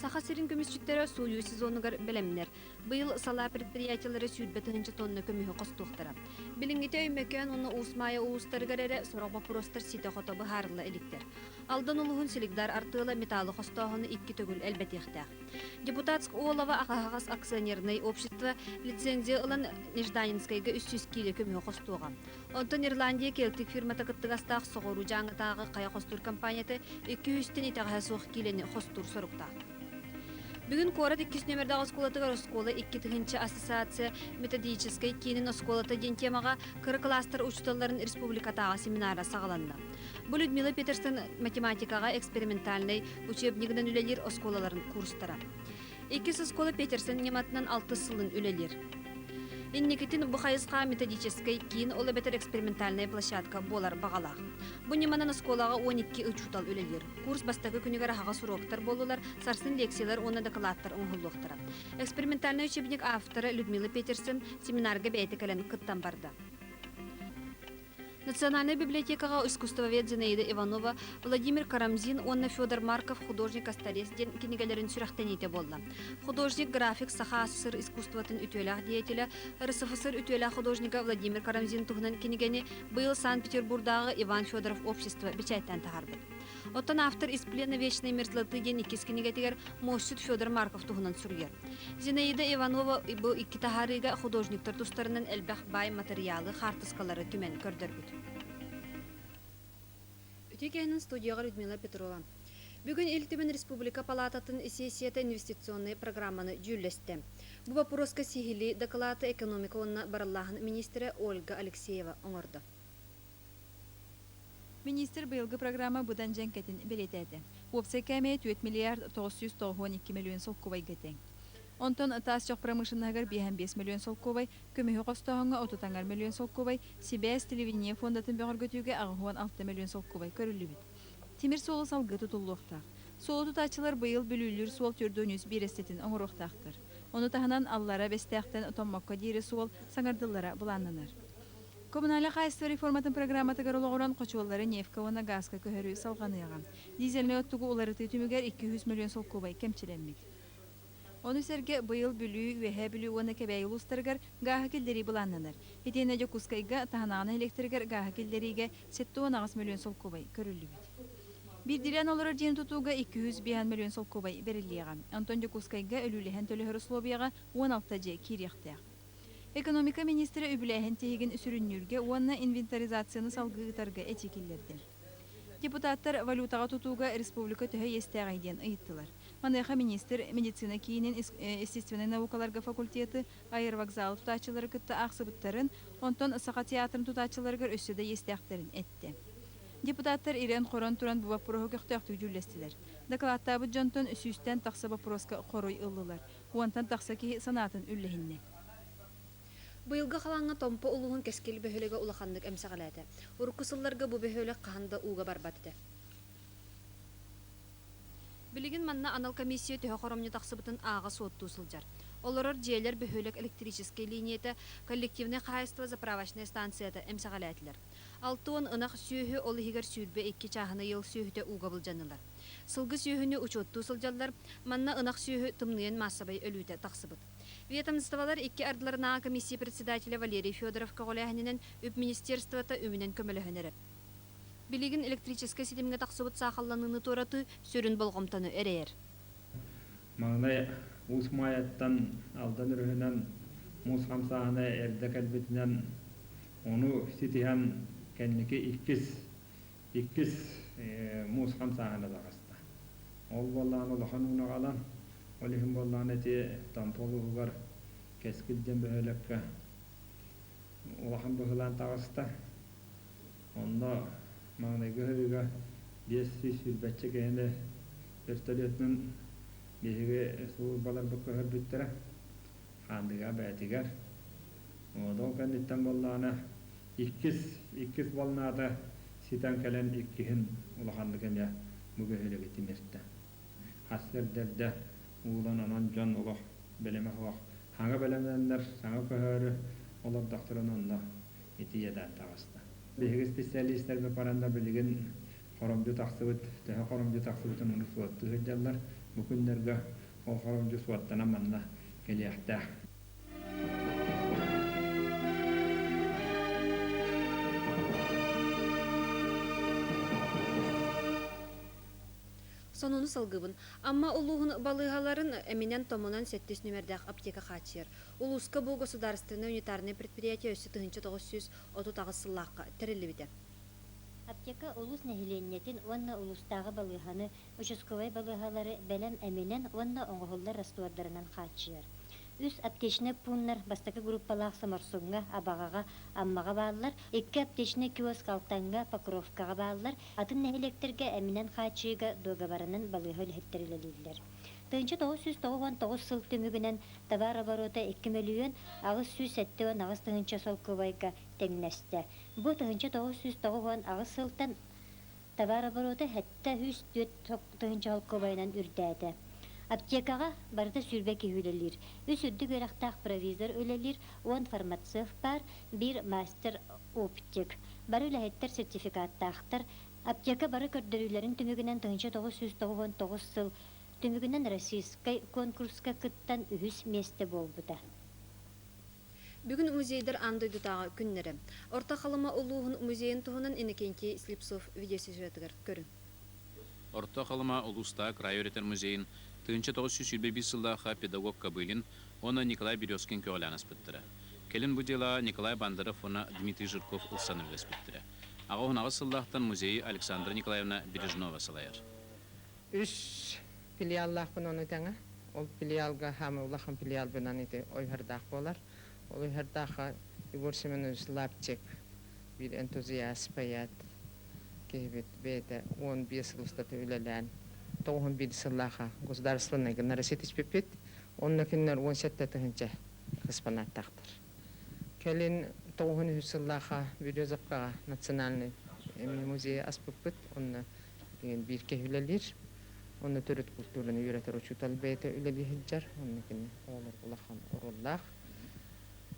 Тахасырын көмүсчүттөрө суу сезонугар белемнер. Быйыл сала предприятиялары сүйүтбетинче тонна көмүхө костуктара. Билиңите өймөкөн уну уусмая уустарыгар эре сорок вопростар сите хотобу харыла эликтер. Алдан улугун силигдар артыла металлы хостогону 2 төгүл элбетихтах. Депутатск Олова Ахахас акционерное общество лицензия ылан Нежданинскайга 300 киле көмүхө костуга. Онтон Ирландия келтик фирма такыттыгастаах согору жаңытагы кая хостур компанияты 200 итага суох килени хостур сорукта. Бүгін корат 2 номердағы осколатыгар оскола 2 тыгынчы ассоциация методической кейнин осколата ден темаға кыры кластер учталарын республикатаға семинара сағаланна. Бұл Людмила Петерсон математикаға экспериментальный учебнигінен үлелер осколаларын курстара. 2 оскола Петерсон нематынан 6 сылын үлелер. Инникитин Бухайсқа методической кейін олы бетер экспериментальная площадка болар бағалақ. Бұ неманан осколаға 12 учутал үлелер. Курс бастағы күнігер аға суроктар болулар, сарсын лекциялар, оны докладтар оңғылуқтара. Экспериментальный учебник авторы Людмила Петерсон семинарға бәйті кәлін кыттан барды. Национальная библиотекага искусствовед Зинаида Иванова, Владимир Карамзин, Онна Федор Марков, художник-астарес ден кенигелерин сүрәхтенете болла. Художник-график Саха СССР искусствотын үтөләх деятеля, РСФСР үтөләх художника Владимир Карамзин тугнан кенигени быйыл Санкт-Петербургдагы Иван Федоров общество бичайттан тахарбыт. Оттан автор из плена вечной мерзлоты ден иккис кенигетигер Мощут Федор Марков тугнан сүргер. Зинаида Иванова бу икки тахарыга художниктар тустарынан элбах бай материалы хартыскалары түмен көрдөрбүт. Үтекенин студияға Людмила Петрова. Бүгін Илтімен Республика Палататын сессията инвестиционный программаны жүлесті. Бұл вопроска сихили доклады экономика онна бараллахын министрі Ольга Алексеева оңырды. Министр быйылгы программа бұдан жәнкетін белетеді. Опсай кәмей 4 миллиард 992 миллион сол кубай гетен. Онтон тас жоқ промышленнагар 5 миллион сол кубай, көмігі қостағынға 30 миллион сол кубай, Сибэс телевидение фондатын бөғір көтуге ағығуан 6 миллион сол кубай көрілі бит. Темір солы салғы тұтылуқтақ. Солы тұтачылар быйыл бүлілер сол түрдөніз бір эстетін оңыруқтақтыр. Оны тағынан аллара бестәқтен ұтоммаққа дейірі сол саңардылара бұланнанар. Коммуналия қайысты реформатын программатыгар олығыран қочуалары нефка оны газға көхірі салғаныяған. Дизельні өттігі олары түтімігер 200 миллион сол кубай кемчеленмек. Оны сәрге быйыл бүлі, вәхә бүлі оны кәбәйіл ұстыргар ғағы келдері бұланнанар. Етені жокускайға тағанағына электіргер ғағы келдеріге 7-10 миллион сол кубай көрілі бет. Бірділен олар ден тұтуға 205 миллион сол кубай беріліған. Антон жокускайға өліліген төлі хұрыслобияға 16 же кирияқтаяқ. Экономика министрі үбіләйін тегін сүріннерге онына инвентаризацияны салғығытарға этикелерді. Депутаттар валютаға тұтуға республика түхі естәғайден ұйыттылар. Манайха министр медицина кейінен естественный наукаларға факультеті аэровокзал тұтачылары күтті ақсыбыттарын, онтон сақа театрын тұтачыларғыр өсседі естәқтерін әтті. Депутаттар Ирен Қоран тұран бұба пұрығы көқтіяқты жүлестілер. Докладтабы жонтон үсістен тақсы бапыросқа қорой ұлылар. Онтан тақсы ке санатын үллігінне. Быйылга халаңга томпо улугун кескел бөһөлөгө улахандык эмсагалады. Урукусулларга бу бөһөлөк каханда уга барбатты. Билигин манна анал комиссия төһө хоромню тахсыбытын ага сотту сылжар. Олорор жээлер бөһөлөк электрический линияда коллективный хаяство заправочная станцияда эмсагалатылар. Алтуон ынак сүйүхү олыгер сүйүрбе 2 чахына ел сүйүхтө уга булжанылар. Сылгы сүйүхүнү учотту сылжаллар, манна ынак сүйүхү тымныен массабай өлүтө тахсыбыт. Ведомстволар 2 ардыларына комиссия председателя Валерий Федоров каголяхнинен үп министерствота үмүнен көмөлөһөнөрө. Билигин электрический системге тахсыбыт сахалланыны тураты сөрүн болгомтаны эрээр. Маңдай усмаяттан алдан үрүнөн мус хамсааны эрде калбитинен onu sitihan kendiki ikkis muz hamsahana dağısta. Ol bollan olahan una alan, olihim bollan eti tampolu hugar keskilden böylekka olahan bıhılan dağısta. Onda mağnay göhürüge biyesi sülbetçe gehine örtölüyotun bihige suğur balar bu köhür büttere handiga bätiger. Odo kenditten bollana ikkis bolnada sitan kelen ikkihin ulahandıgan ya bu göhülege timirtte. Hasser derde uğulan anan can olah beleme hoq. Hanga belemenler sana köhörü olar doktorunun da itiyeden tağısta. Bihige spesialistler ve paranda bilgin horomcu taksıbıt, tehe horomcu taksıbıtın onu suattığı hıcallar bu günlerge холхорон жус ваттана манна келиахта. Сонуну салгыбын. Амма улуғын балыгаларын эминен томунан 7 номердах аптека хачер. Улуска бу государственное унитарное предприятие өсі 1930 ағысыллаққа тірілі біде. Аптека улус нәһиленнетин онна улустағы балыганы, участковый балыгалары бәлем эминен онна оңғылдар растуардарынан хачер. Үс аптечне пуннар бастакы группалақ самарсуңга, абағаға, аммаға бағылар, 2 аптечне киоск алтанга, покровкаға бағылар, атын нәһилектерге әминен хачыга доғабарынан балыға үлхеттерілелілер. 1999 сыл түмігінен товар обороты 2 миллион, ағыз сүй сәттеуін ағыз тыңынча сол көбайға тәңнәсті. Бұ 1990 ағыз сылтан товар обороты хәтті 104 тыңынча сол көбайынан үрдәді. Аптекаға барда сүрбәк үйелелер. Үс үрдік өрақтақ провизор өлелер, 10 фармацев бар, 1 мастер оптик. Бар үләхеттер сертификаттақтар. Аптека бары көрдірілерін түмігінен 1999 сыл түмігінен российскай конкурска кыттан үхіс месті болбыда. Бүгін музейдер андойдутағы күннері. Орта қалыма улуғын музейін тұғынан Иннокентий Слепцов видеосюжетігер көрін. Орта қалыма улуста крайоретер музейін 1921 жылдағы педагог Кабылин, оны Николай Березкин көғілянас біттірі. Келін бұл дела Николай Бандаров, оны Дмитрий Жирков ұлсан үлес біттірі. Ағы ғынағы сыллақтан музейі Александра Николаевна Бережнова салайыр. Үш филиаллақ бұн оны тәңі. Ол филиалға хамы ұлақын филиал бұнан еті ойхардақ болар. Ол ойхардаққа үйгөрсімен өз лапчек бір энтузиаст баяд. Кейбет бейті 15 ұлыстаты өлелән. 91 сыллаха государственный генералитет испепет, он накинер 17 тыгынча экспонаттактыр. Келин 9 сыллаха Березовкага национальный музей аспыппыт, он бир кехүлелер, он төрөт культураны үйрөтөр учутал бейте үлели хиджар, он накин олар улахан оруллах.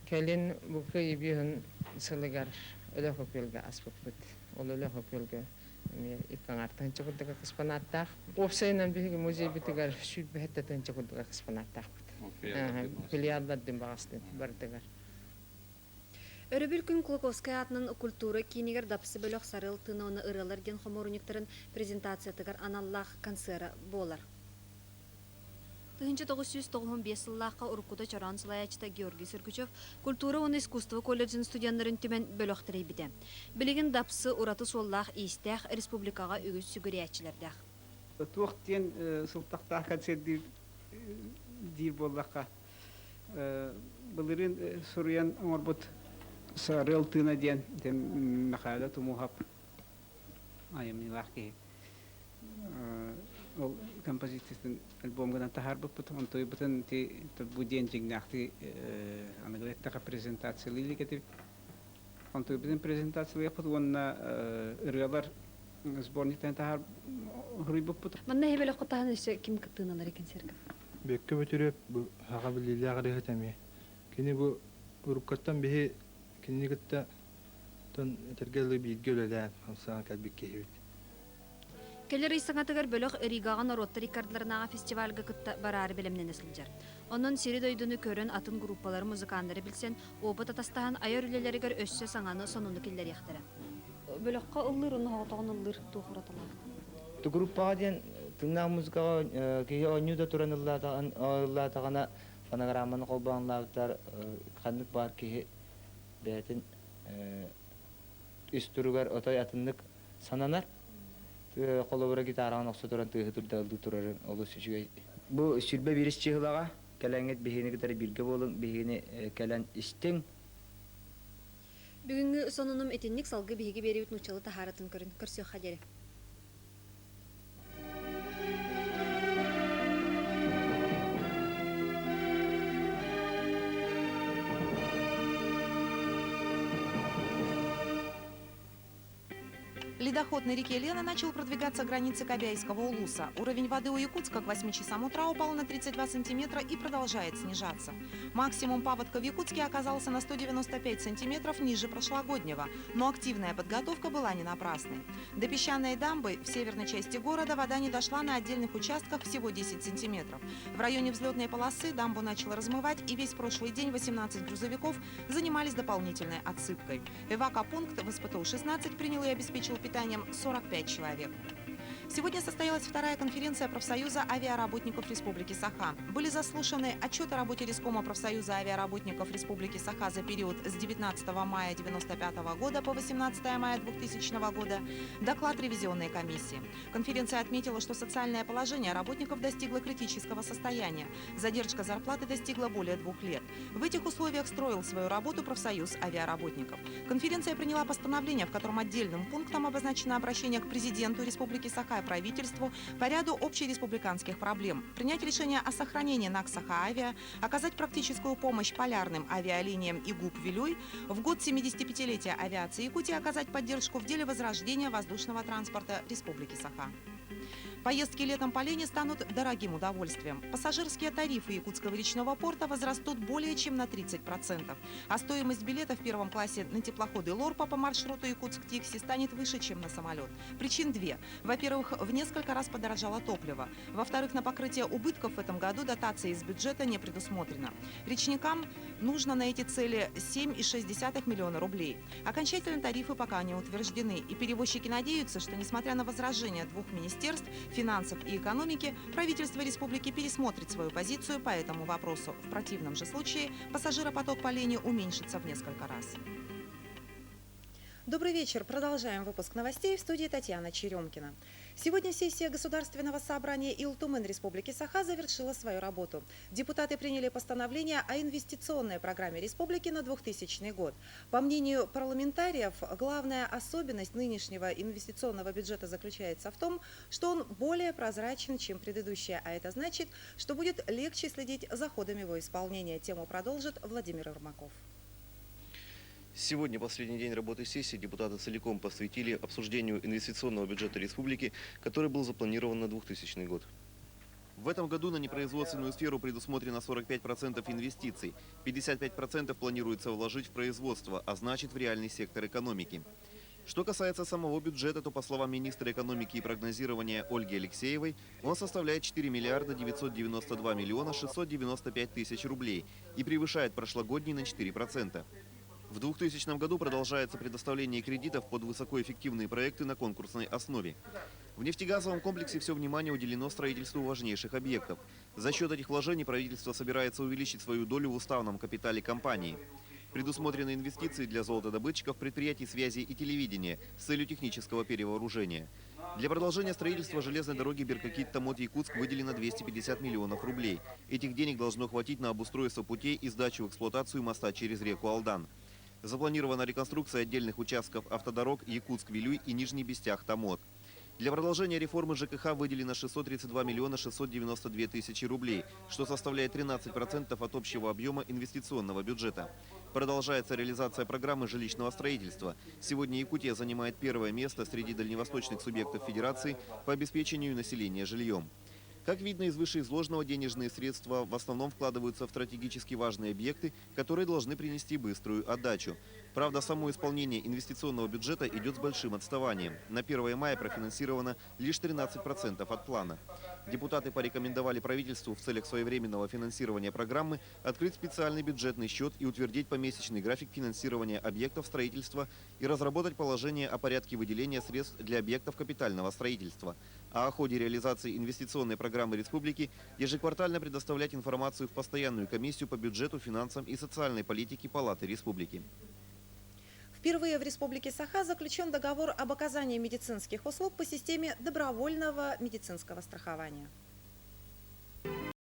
Келин букы ибиһын сылыгар өлө хопелга аспыппыт, ол өлө хопелга иккаңартын чыкылдыга экспонаттах. Опсайнан биги музей битигер сүт бехеттен чыкылдыга экспонаттах. Филиалдардын багастын бардыгар. Өрөбүл күн Клоковская атынан культура кинигер дапсы бөлөк сарыл тыноны ыралар ген хоморуниктарын презентациятыгар аналлах концерта болар. 1995 жыллаққа Уркута чаран сылаячыта Георгий Сыркучев культура оны искусство колледжин студенттарын түмен бөлөктөрөй биде. Билеген дапсы ураты соллах истях республикага үгүз сүгүриячилердах. Туқтен сылтақтақ концерт дир боллаққа. Бұлырын сұруян оңырбұт сарыл тына ден мәқалда тумуғап айымнилақ кей. Ол композициясын альбомган тахар буппут, он той бутан ти буден жигнахти анагреттака презентациялы кетип. Он той бутан презентациялы япут, он ыргалар сборниктен тахар хуруй буппут. Манна хебеле кутахан ише ким кыттыналар экен серкеп. Бекке бөтөрөп бу хага билилягы дегетеми. Кини бу уруккаттан бихи кини гытта тон тергеле бигөлелән, хамсаң калбикке хебит. Келер исаңатыгар бөлөк Ригаган оротта рекордларынага фестивальга кытта барары белемнен эсилжер. Онон сири дойдуну көрөн атын группалары музыкандары билсен, опыт атастахан айыр үлелеригер өссө саңаны сонуну киллер яхтара. Бөлөккө ыллыр уну хоготогон ыллыр тухураталар. Ту группага ден тыңнаа музыкага кие ойнуда туран ыллатагана фонограмманы колбаңлаптар кандык бар кие бетин үстүрүгөр отой атындык сананар. Колобора гитараны оксо туран тыгытырдалды турарын олу сүжүгөй. Бу сүрбе бирис чыгылага келеңет бехини гитары бирге болун бехини келен истең. Бүгүнгү сонунум этинник салгы биһиги берибит нучалы тахаратын көрүн көрсө хадери. Ледоход на реке Лена начал продвигаться к границе Кобяйского улуса. Уровень воды у Якутска к 8 часам утра упал на 32 сантиметра и продолжает снижаться. Максимум паводка в Якутске оказался на 195 сантиметров ниже прошлогоднего, но активная подготовка была не напрасной. До песчаной дамбы в северной части города вода не дошла на отдельных участках всего 10 сантиметров. В районе взлетной полосы дамбу начало размывать, и весь прошлый день 18 грузовиков занимались дополнительной отсыпкой. Эвакопункт в СПТУ-16 принял и обеспечил питанием 45 человек. Сегодня состоялась вторая конференция профсоюза авиаработников Республики Саха. Были заслушаны отчет о работе Рескома профсоюза авиаработников Республики Саха за период с 19 мая 1995 года по 18 мая 2000 года, доклад ревизионной комиссии. Конференция отметила, что социальное положение работников достигло критического состояния. Задержка зарплаты достигла более 2 лет. В этих условиях строил свою работу профсоюз авиаработников. Конференция приняла постановление, в котором отдельным пунктом обозначено обращение к президенту Республики Саха и правительству по ряду общереспубликанских проблем. Принять решение о сохранении НАК «Саха-Авиа», оказать практическую помощь полярным авиалиниям и ГУП «Вилюй», в год 75-летия авиации Якутии оказать поддержку в деле возрождения воздушного транспорта Республики Саха. Поездки летом по Лене станут дорогим удовольствием. Пассажирские тарифы Якутского речного порта возрастут более чем на 30%, а стоимость билета в первом классе на теплоходы «Лорпа» по маршруту Якутск-Тикси станет выше, чем на самолет. Причин 2. Во-первых, в несколько раз подорожало топливо. Во-вторых, на покрытие убытков в этом году дотации из бюджета не предусмотрено. Речникам нужно на эти цели 7,6 миллиона рублей. Окончательно тарифы пока не утверждены, и перевозчики надеются, что, несмотря на возражения двух министерств, финансов и экономики, правительство республики пересмотрит свою позицию по этому вопросу. В противном же случае пассажиропоток по Лене уменьшится в несколько раз. Добрый вечер. Продолжаем выпуск новостей. В студии Татьяна Черемкина. Сегодня сессия Государственного собрания Илтумен Республики Саха завершила свою работу. Депутаты приняли постановление о инвестиционной программе республики на 2000 год. По мнению парламентариев, главная особенность нынешнего инвестиционного бюджета заключается в том, что он более прозрачен, чем предыдущие, а это значит, что будет легче следить за ходом его исполнения. Тему продолжит Владимир Ермаков. Сегодня, последний день работы сессии, депутаты целиком посвятили обсуждению инвестиционного бюджета республики, который был запланирован на 2000 год. В этом году на непроизводственную сферу предусмотрено 45% инвестиций, 55% планируется вложить в производство, а значит в реальный сектор экономики. Что касается самого бюджета, то, по словам министра экономики и прогнозирования Ольги Алексеевой, он составляет 4 миллиарда 992 миллиона 695 тысяч рублей и превышает прошлогодний на 4%. В 2000 году продолжается предоставление кредитов под высокоэффективные проекты на конкурсной основе. В нефтегазовом комплексе все внимание уделено строительству важнейших объектов. За счет этих вложений правительство собирается увеличить свою долю в уставном капитале компании. Предусмотрены инвестиции для золотодобытчиков, предприятий связи и телевидения с целью технического перевооружения. Для продолжения строительства железной дороги Беркакит-Томот-Якутск выделено 250 миллионов рублей. Этих денег должно хватить на обустройство путей и сдачу в эксплуатацию моста через реку Алдан. Запланирована реконструкция отдельных участков автодорог Якутск-Вилюй и Нижний Бестях-Томот. Для продолжения реформы ЖКХ выделено 632 миллиона 692 тысячи рублей, что составляет 13% от общего объема инвестиционного бюджета. Продолжается реализация программы жилищного строительства. Сегодня Якутия занимает первое место среди дальневосточных субъектов Федерации по обеспечению населения жильем. Как видно из вышеизложенного, денежные средства в основном вкладываются в стратегически важные объекты, которые должны принести быструю отдачу. Правда, само исполнение инвестиционного бюджета идет с большим отставанием. На 1 мая профинансировано лишь 13% от плана. Депутаты порекомендовали правительству в целях своевременного финансирования программы открыть специальный бюджетный счет и утвердить помесячный график финансирования объектов строительства и разработать положение о порядке выделения средств для объектов капитального строительства. А о ходе реализации инвестиционной программы республики ежеквартально предоставлять информацию в постоянную комиссию по бюджету, финансам и социальной политике Палаты республики. Впервые в Республике Саха заключен договор об оказании медицинских услуг по системе добровольного медицинского страхования.